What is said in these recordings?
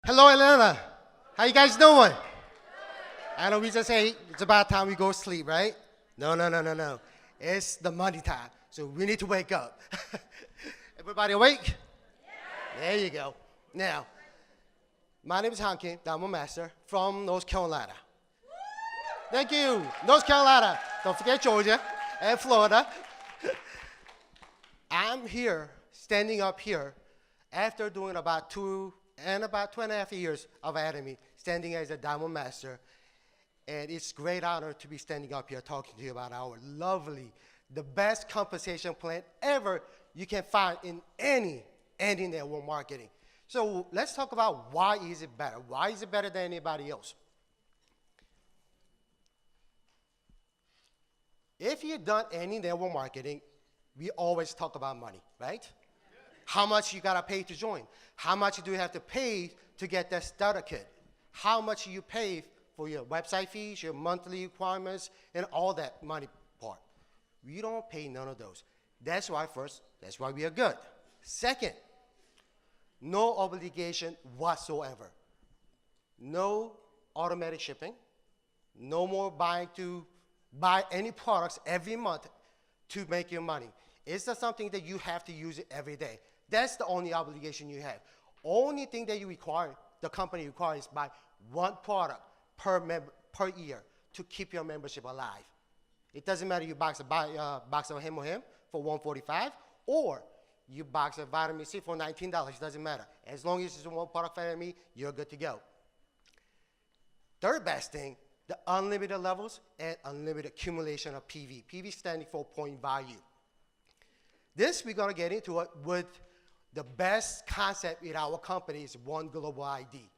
Hello, Atlanta. How you guys doing? I know we just say it's about time we go sleep, right? No, no, no, no, no. It's the money time, so we need to wake up. Everybody awake? There you go. Now, my name is Hankin, Diamond Master from North Carolina. Thank you, North Carolina. Don't forget Georgia and Florida. I'm here, standing up here, after doing about 2.5 years of Atomy, standing as a Diamond Master. And it's a great honor to be standing up here talking to you about our lovely, the best compensation plan ever you can find in any network marketing. So let's talk about why is it better? Why is it better than anybody else? If you've done any network marketing, we always talk about money, right? How much you gotta pay to join? How much do you have to pay to get that starter kit? How much you pay for your website fees, your monthly requirements, and all that money part? We don't pay none of those. That's why we are good. Second, no obligation whatsoever. No automatic shipping. No more buy any products every month to make your money. It's not something that you have to use it every day. That's the only obligation you have. Only thing that you require, the company requires, buy one product per year to keep your membership alive. It doesn't matter you buy a box of him or him for $145, or you box a vitamin C for $19. It doesn't matter. As long as it's one product for me, you're good to go. Third best thing, the unlimited levels and unlimited accumulation of PV. PV standing for point value. This we're gonna get into it with the best concept in our company is one global ID.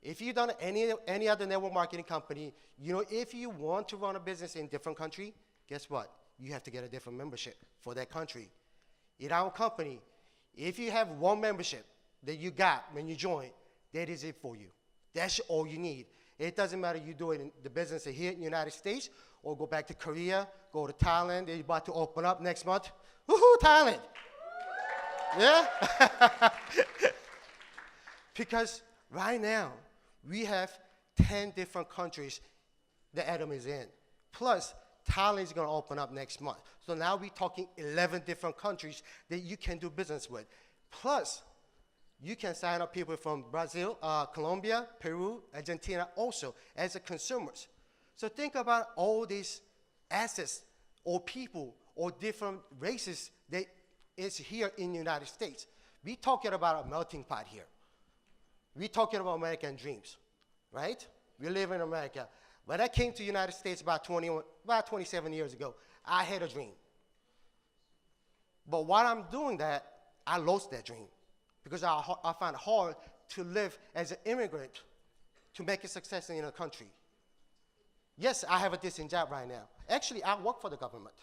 If you've done any other network marketing company, you know, if you want to run a business in a different country, guess what? You have to get a different membership for that country. In our company, if you have one membership that you got when you join, that is it for you. That's all you need. It doesn't matter you do it in the business here in the United States or go back to Korea, go to Thailand, they're about to open up next month. Woohoo, Thailand! Yeah? Because right now, we have 10 different countries the Atomy is in. Plus, Thailand is going to open up next month. So now we're talking 11 different countries that you can do business with. Plus, you can sign up people from Brazil, Colombia, Peru, Argentina also as a consumers. So think about all these assets or people or different races that is here in the United States. We're talking about a melting pot here. We're talking about American dreams, right? We live in America. When I came to the United States about 27 years ago, I had a dream. But while I'm doing that, I lost that dream because I find it hard to live as an immigrant to make a success in a country. Yes, I have a decent job right now. Actually, I work for the government.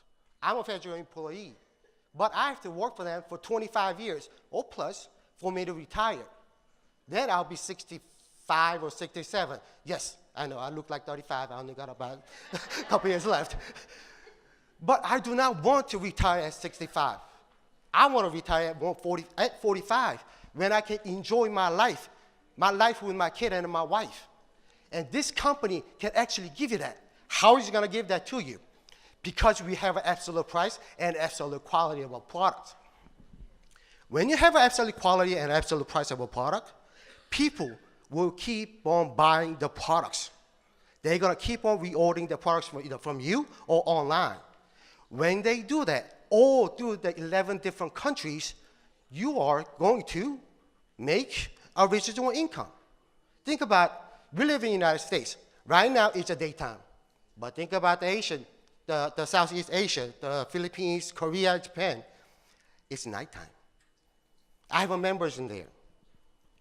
I'm a federal employee. But I have to work for them for 25 years or plus for me to retire. Then I'll be 65 or 67. Yes, I know, I look like 35. I only got about a couple years left. But I do not want to retire at 65. I want to retire at 45 when I can enjoy my life with my kid and my wife. And this company can actually give you that. How is it going to give that to you? Because we have an absolute price and absolute quality of our product. When you have an absolute quality and absolute price of a product, people will keep on buying the products. They're going to keep on reordering the products from either from you or online. When they do that, all through the 11 different countries, you are going to make a residual income. Think about, we live in the United States. Right now, it's a daytime. But think about the Southeast Asia, the Philippines, Korea, Japan. It's nighttime. I have members in there.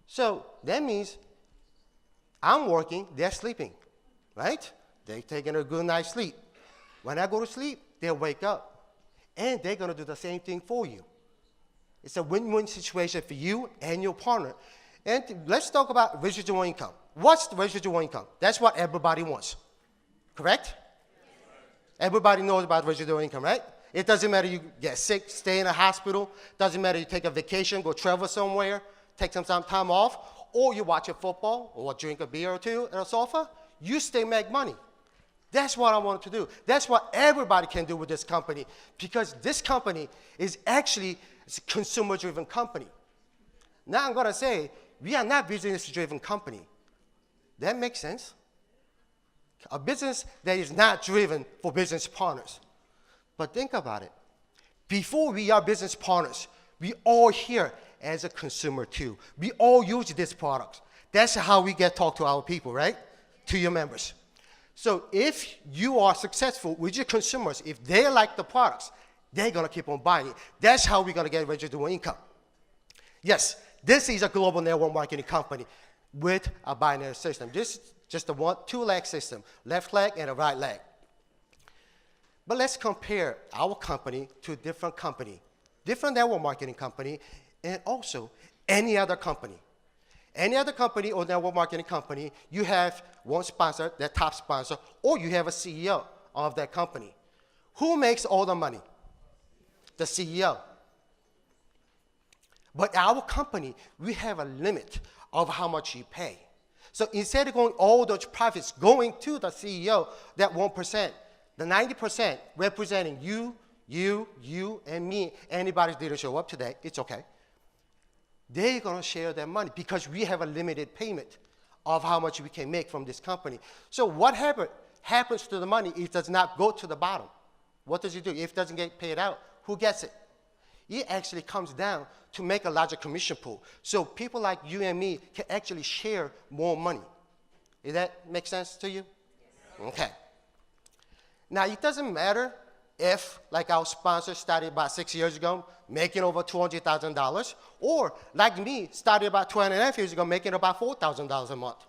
So that means I'm working, they're sleeping, right? They're taking a good night's sleep. When I go to sleep, they'll wake up, and they're going to do the same thing for you. It's a win-win situation for you and your partner. And let's talk about residual income. What's the residual income? That's what everybody wants, correct? Everybody knows about residual income, right? It doesn't matter you get sick, stay in a hospital. Doesn't matter you take a vacation, go travel somewhere, take some time off. or you watch a football, or drink a beer or two on a sofa, you still make money. That's what I want to do. That's what everybody can do with this company, because this company is actually a consumer-driven company. Now I'm going to say, we are not a business-driven company. That makes sense. A business that is not driven for business partners. But think about it. Before we are business partners, we all here as a consumer too. We all use these products. That's how we get talk to our people, right? To your members. So if you are successful with your consumers, if they like the products, they're going to keep on buying it. That's how we're going to get residual income. Yes, this is a global network marketing company with a binary system. This is just a two-leg system, left leg and a right leg. But let's compare our company to a different company, different network marketing company, and also any other company. Any other company or network marketing company, you have one sponsor, their top sponsor, or you have a CEO of that company. Who makes all the money? The CEO. But our company, we have a limit of how much you pay. So instead of going all those profits going to the CEO, that 1%, the 90% representing you, and me, anybody didn't show up today, it's okay. They're going to share their money because we have a limited payment of how much we can make from this company. So what happens to the money? It does not go to the bottom. What does it do? If it doesn't get paid out, who gets it? It actually comes down to make a larger commission pool. So people like you and me can actually share more money. Does that make sense to you? Yes. Okay. Now, it doesn't matter if, like our sponsor started about 6 years ago, making over $200,000, or like me, started about 2.5 years ago, making about $4,000 a month.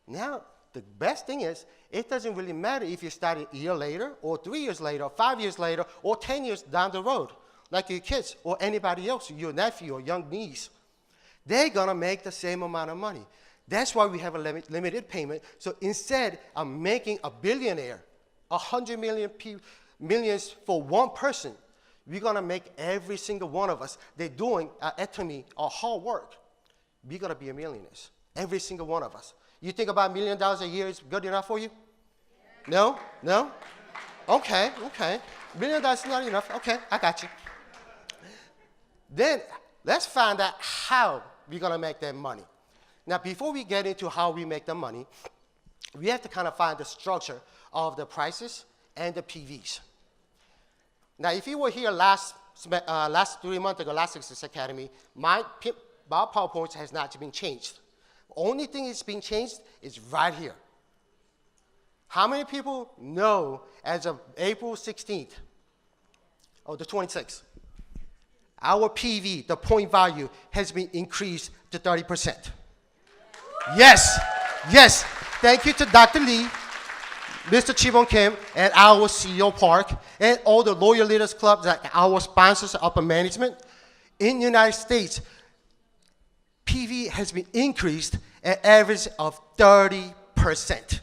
Now, the best thing is, it doesn't really matter if you started a year later, or 3 years later, or 5 years later, or 10 years down the road, like your kids, or anybody else, your nephew or young niece. They're gonna make the same amount of money. That's why we have a limited payment. So instead of making a billionaire, 100 millions for one person, we're gonna make every single one of us, they're doing Atomy or hard work, we're gonna be millionaires, every single one of us. You think about $1 million a year is good enough for you? No? No? Okay. $1 million is not enough. Okay, I got you. Then let's find out how we're gonna make that money. Now, before we get into how we make the money, we have to kind of find the structure of the prices and the PVs. Now, if you were here last 3 months ago, last Success Academy, my PowerPoint has not been changed. The only thing that's been changed is right here. How many people know as of April 16th, or the 26th, our PV, the point value, has been increased to 30%. Yes. Thank you to Dr. Lee, Mr. Chibon Kim, and our CEO Park, and all the Lawyer Leaders Club, like our sponsors, upper management. In the United States, PV has been increased an average of 30%.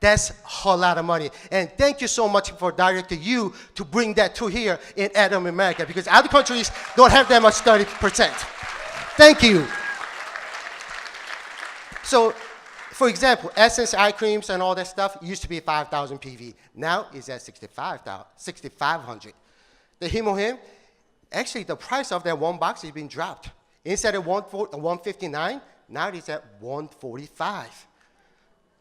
That's a whole lot of money. And thank you so much for Director Yu to bring that to here in Atomy America, because other countries don't have that much 30%. Thank you. So, for example, Essence eye creams and all that stuff used to be 5,000 PV. Now it's at 6,500. The Himohim, actually the price of that one box has been dropped. Instead of $159, now it's at $145.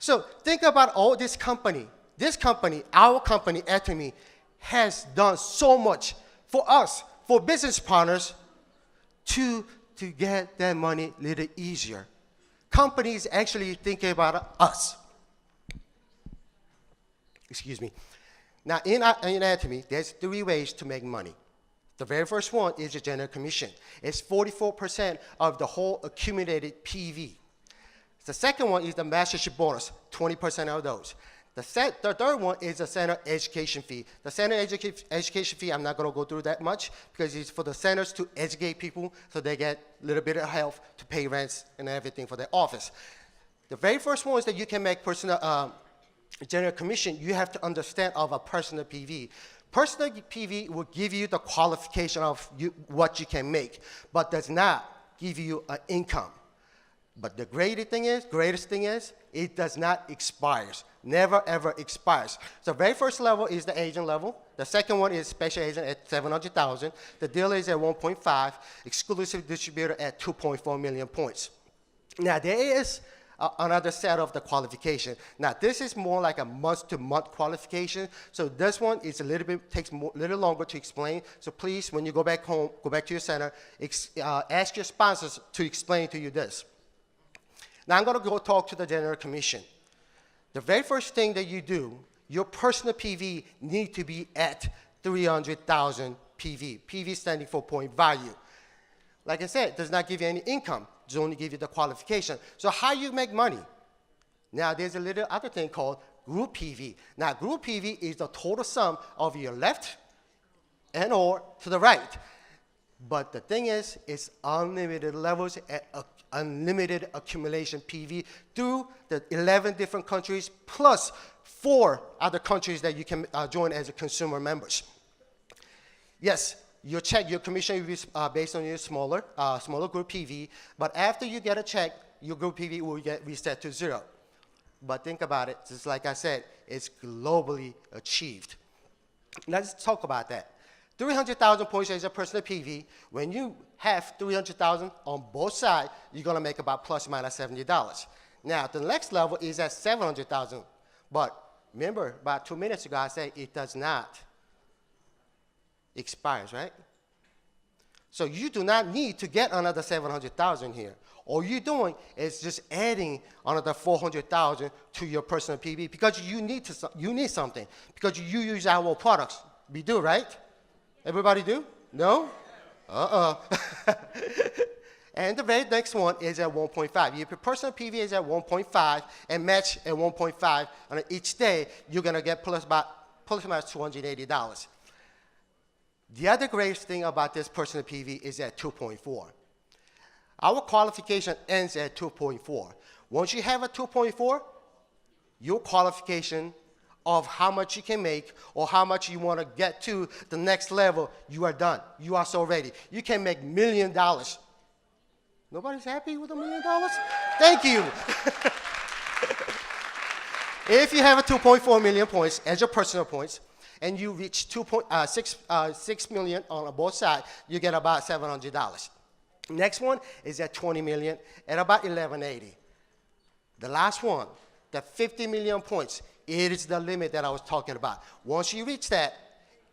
So think about all this company. This company, our company, Atomy, has done so much for us, for business partners, to get that money a little easier. Companies actually thinking about us. Excuse me. Now, in Atomy, there's 3 ways to make money. The very first one is the general commission. It's 44% of the whole accumulated PV. The second one is the mastership bonus, 20% of those. The third one is the center education fee. The center education fee, I'm not going to go through that much because it's for the centers to educate people so they get a little bit of help to pay rents and everything for their office. The very first one is that you can make personal general commission. You have to understand of a personal PV. Personal PV will give you the qualification of what you can make, but does not give you an income. But the greatest thing is, it does not expire. Never, ever expires. So the very first level is the agent level. The second one is special agent at 700,000. The dealer is at 1.5. Exclusive distributor at 2.4 million points. Now, there is another set of the qualification. Now, this is more like a month-to-month qualification. So this one is takes a little longer to explain. So please, when you go back home, go back to your center, ask your sponsors to explain to you this. Now, I'm going to go talk to the General Commission. The very first thing that you do, your personal PV need to be at 300,000 PV. PV standing for point value. Like I said, it does not give you any income. It only give you the qualification. So how you make money? Now, there's a little other thing called group PV. Now, group PV is the total sum of your left and or to the right. But the thing is, it's unlimited levels at unlimited accumulation PV through the 11 different countries plus 4 other countries that you can join as a consumer members. Yes, your commission will be based on your smaller group PV, but after you get a check, your group PV will get reset to 0. But think about it, just like I said, it's globally achieved. Let's talk about that. 300,000 points as a personal PV. When you have 300,000 on both sides, you're going to make about plus minus $70. Now, the next level is at 700,000. But remember, about 2 minutes ago, I said it does not expire, right? So you do not need to get another 700,000 here. All you're doing is just adding another 400,000 to your personal PV because you need something because you use our products. We do, right? Everybody do? No? And the very next one is at 1.5. If your personal PV is at 1.5 and match at 1.5 on each day, you're going to get plus minus $280. The other greatest thing about this personal PV is at 2.4. Our qualification ends at 2.4. Once you have a 2.4, your qualification of how much you can make or how much you want to get to the next level, you are done. You are so ready. You can make $1 million. Nobody's happy with $1 million? Thank you. If you have a 2.4 million points as your personal points, and you reach 6 million on both sides, you get about $700. Next one is at 20 million at about $1,180. The last one, the 50 million points, it is the limit that I was talking about. Once you reach that,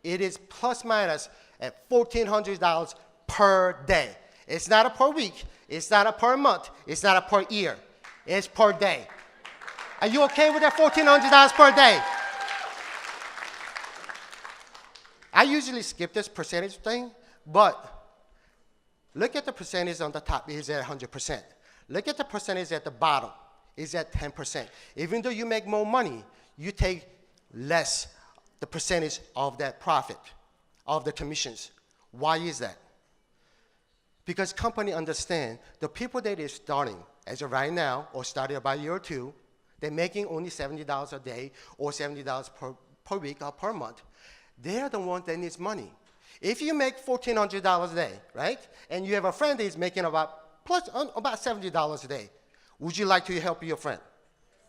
it is plus minus at $1,400 per day. It's not a per week, it's not a per month, it's not a per year, it's per day. Are you okay with that $1,400 per day? I usually skip this percentage thing, but look at the percentage on the top, it's at 100%. Look at the percentage at the bottom, it's at 10%. Even though you make more money, you take less the percentage of that profit, of the commissions. Why is that? Because company understand the people that is starting as of right now or started about a year or two, they're making only $70 a day or $70 per week or per month. They're the ones that needs money. If you make $1,400 a day, right, and you have a friend that is making about $70 a day, would you like to help your friend?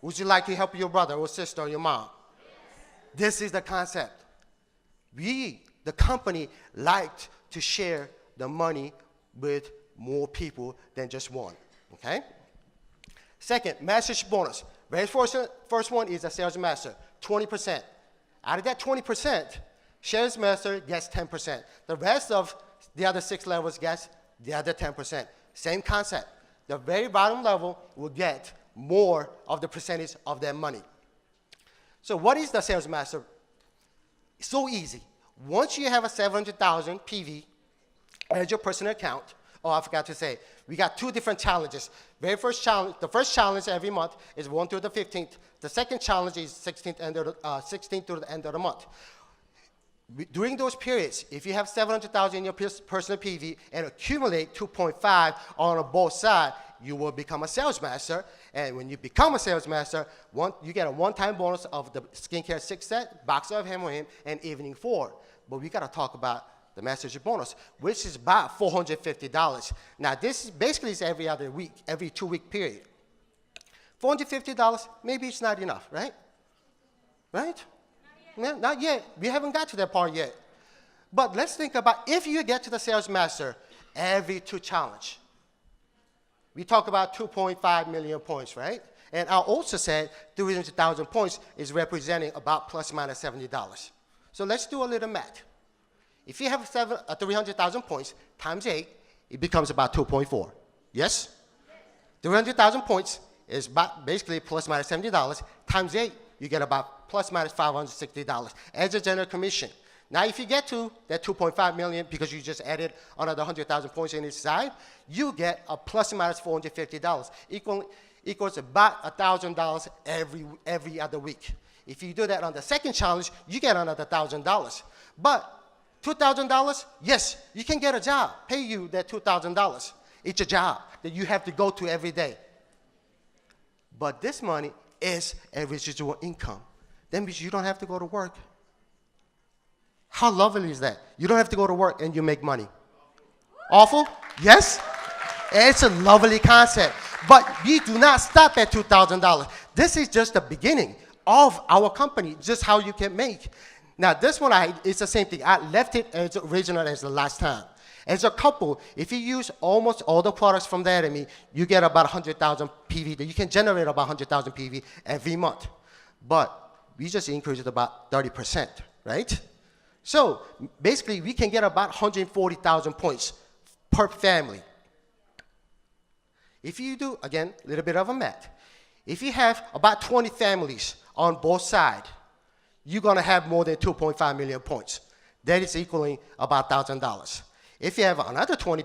Would you like to help your brother or sister or your mom? Yes. This is the concept. We, the company, liked to share the money with more people than just one, okay? Second, mastership bonus. Very first one is a sales master, 20%. Out of that 20%, sales master gets 10%. The rest of the other 6 levels gets the other 10%. Same concept. The very bottom level will get more of the percentage of their money. So what is the sales master? It's so easy. Once you have a 700,000 PV as your personal account, oh, I forgot to say, we got 2 different challenges. Very first challenge, the first challenge every month is 1 through the 15th. The second challenge is 16th through the end of the month. During those periods, if you have 700,000 in your personal PV and accumulate 2.5 on both sides, you will become a sales master. And when you become a sales master, you get a one-time bonus of the skincare 6 set, box of Hem, and evening 4. But we got to talk about the mastership bonus, which is about $450. Now, this is basically is every other week, every 2-week period. $450, maybe it's not enough, right? Right? Not yet. We haven't got to that part yet. But let's think about if you get to the sales master every 2 challenge. We talk about 2.5 million points, right? And I also said 300,000 points is representing about plus minus $70. So let's do a little math. If you have 300,000 points times 8, it becomes about 2.4. Yes? 300,000 points is about basically plus minus $70. Times 8, you get about plus minus $560 as a general commission. Now, if you get to that 2.5 million because you just added another 100,000 points in each side, you get a plus minus $450, equals about $1,000 every other week. If you do that on the second challenge, you get another $1,000. But $2,000, yes, you can get a job, pay you that $2,000. It's a job that you have to go to every day. But this money is a residual income. That means you don't have to go to work. How lovely is that? You don't have to go to work and you make money. Awful? Yes? It's a lovely concept. But we do not stop at $2,000. This is just the beginning of our company, just how you can make. Now, this one, it's the same thing. I left it as original as the last time. As a couple, if you use almost all the products from the Atomy, you get about 100,000 PV. You can generate about 100,000 PV every month. But we just increased it about 30%, right? So basically, we can get about 140,000 points per family. If you do, again, a little bit of a math. If you have about 20 families on both sides, you're going to have more than 2.5 million points. That is equaling about $1,000. If you have another 20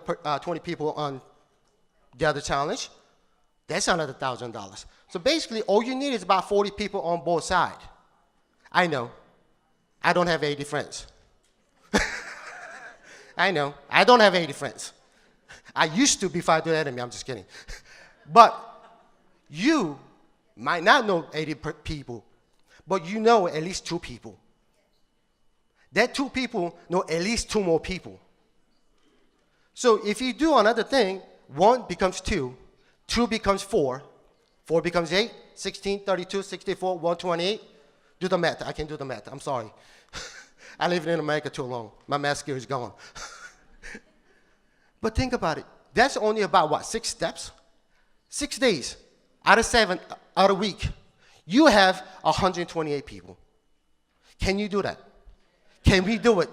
people on the other challenge, that's another $1,000. So basically, all you need is about 40 people on both sides. I know. I don't have 80 friends. I know. I don't have 80 friends. I used to before I do Atomy. I'm just kidding. But you might not know 80 people, but you know at least 2 people. That 2 people know at least 2 more people. So if you do another thing, 1 becomes 2, 2 becomes 4, 4 becomes 8, 16, 32, 64, 128. Do the math. I can do the math. I'm sorry. I lived in America too long. My math skill is gone. But think about it. That's only about, what, 6 steps? 6 days out of 7, out of a week. You have 128 people. Can you do that? Can we do it?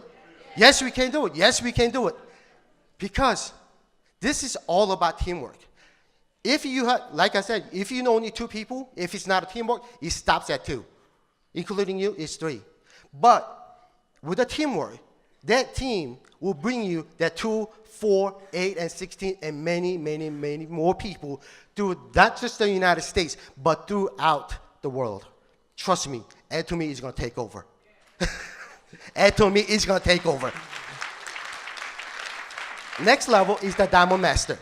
Yes, we can do it. Yes, we can do it. Because this is all about teamwork. If you have, like I said, if you know only 2 people, if it's not a teamwork, it stops at 2. Including you, it's 3. But with a teamwork, that team will bring you that 2, 4, 8, and 16, and many, many, many more people through not just the United States, but throughout the world. Trust me, Atomy is going to take over. Atomy is going to take over. Next level is the Diamond Master.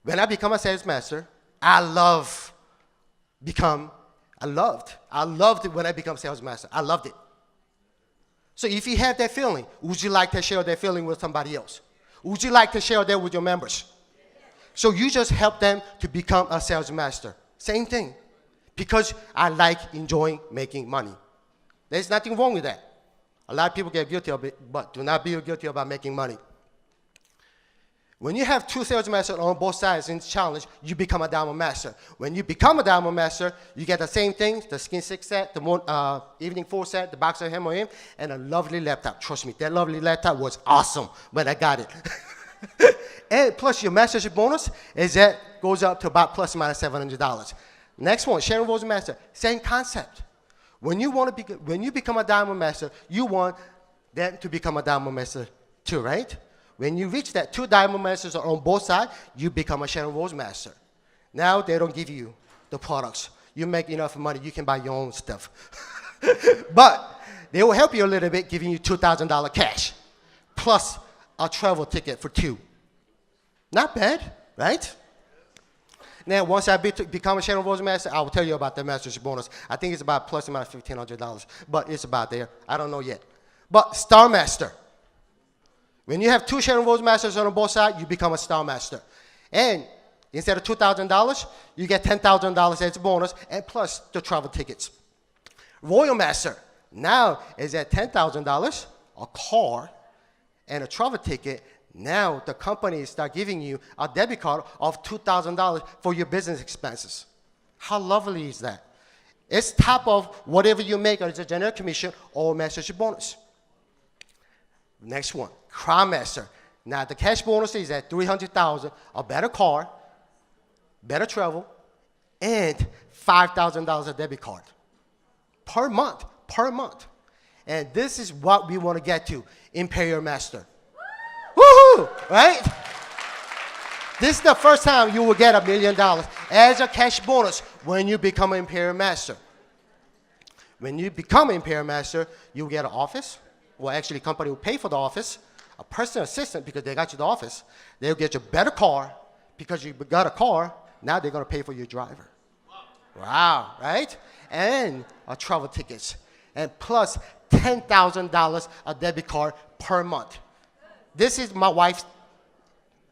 When I become a sales master, I loved it when I become sales master. I loved it. So if you have that feeling, would you like to share that feeling with somebody else? Would you like to share that with your members? So you just help them to become a sales master. Same thing. Because I like enjoying making money. There's nothing wrong with that. A lot of people get guilty of it, but do not be guilty about making money. When you have 2 sales masters on both sides in the challenge, you become a Diamond Master. When you become a Diamond Master, you get the same thing, the Skin 6 set, the Evening 4 set, the Boxer Hammer, and a lovely laptop. Trust me, that lovely laptop was awesome when I got it. And plus your mastership bonus is that goes up to about plus minus $700. Next one, Sharon Rose Master, same concept. When you become a Diamond Master, you want them to become a Diamond Master too, right? When you reach that 2 Diamond Masters are on both sides, you become a Sharon Rose Master. Now they don't give you the products. You make enough money, you can buy your own stuff. But they will help you a little bit, giving you $2,000 cash, plus a travel ticket for 2. Not bad, right? Now, once I become a Sharon Rose Master, I will tell you about the mastership bonus. I think it's about plus or minus $1,500, but it's about there. I don't know yet. But Star Master. When you have 2 Sharon Rose Masters on both sides, you become a Star Master. And instead of $2,000, you get $10,000 as a bonus, and plus the travel tickets. Royal Master now is at $10,000, a car, and a travel ticket. Now the company start giving you a debit card of $2,000 for your business expenses. How lovely is that? It's top of whatever you make as a general commission or mastership bonus. Next one, Crown Master. Now the cash bonus is at $300,000, a better car, better travel, and $5,000 a debit card per month. And this is what we want to get to, Imperial Master. Woohoo! Right? This is the first time you will get $1 million as a cash bonus when you become an Imperial Master. When you become an Imperial Master, you get an office. Well, actually, the company will pay for the office, a personal assistant because they got you the office. They'll get you a better car because you got a car. Now they're going to pay for your driver. Wow, right? And travel tickets. And plus $10,000 a debit card per month. This is my wife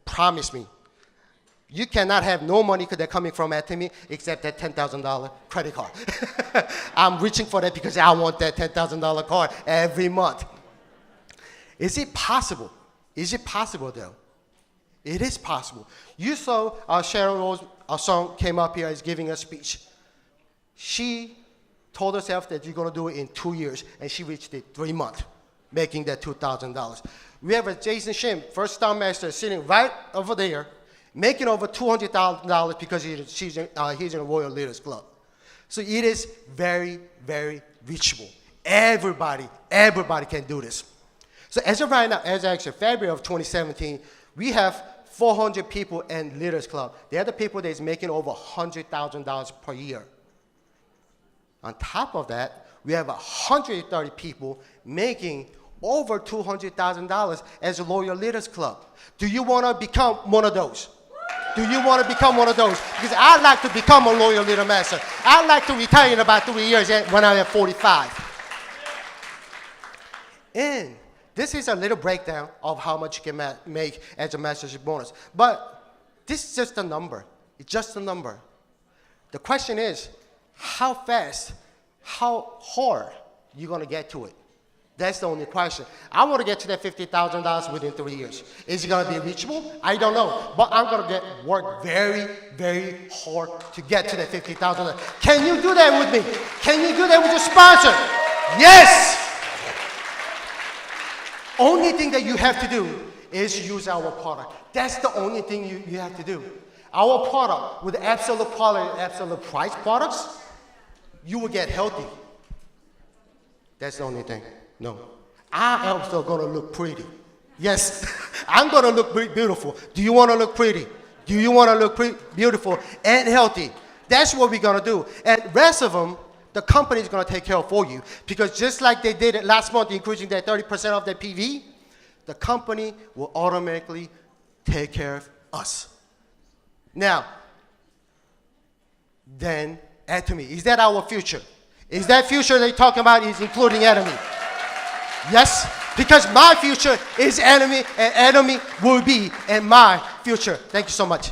promised me. You cannot have no money because they're coming from Atomy except that $10,000 credit card. I'm reaching for that because I want that $10,000 card every month. Is it possible? Is it possible though? It is possible. You saw Sharon Rose, our song came up here as giving a speech. She told herself that you're going to do it in 2 years, and she reached it 3 months, making that $2,000. We have a Jason Shim, first Star Master, sitting right over there, making over $200,000 because he's in a Royal Leaders Club. So it is very, very reachable. Everybody can do this. So as of right now, as actually February of 2017, we have 400 people in Leaders Club. They're the people that's making over $100,000 per year. On top of that, we have 130 people making over $200,000 as a Loyal Leaders Club. Do you want to become one of those? Do you want to become one of those? Because I'd like to become a Loyal Leader Master. I'd like to retire in about 3 years when I'm at 45. And this is a little breakdown of how much you can make as a mastership bonus. But this is just a number. It's just a number. The question is, how fast, how hard you're going to get to it? That's the only question. I want to get to that $50,000 within 3 years. Is it going to be reachable? I don't know. But I'm going to work very, very hard to get to that $50,000. Can you do that with me? Can you do that with your sponsor? Yes! Only thing that you have to do is use our product. That's the only thing you have to do. Our product, with absolute quality, absolute price products, you will get healthy. That's the only thing. No. I am still going to look pretty. Yes, I'm going to look beautiful. Do you want to look pretty? Do you want to look beautiful and healthy? That's what we're going to do. And the rest of them, the company is going to take care of for you. Because just like they did it last month, increasing that 30% of their PV, the company will automatically take care of us. Now, then Atomy, is that our future? Is that future they're talking about is including Atomy? Yes, because my future is Atomy, and Atomy will be in my future. Thank you so much.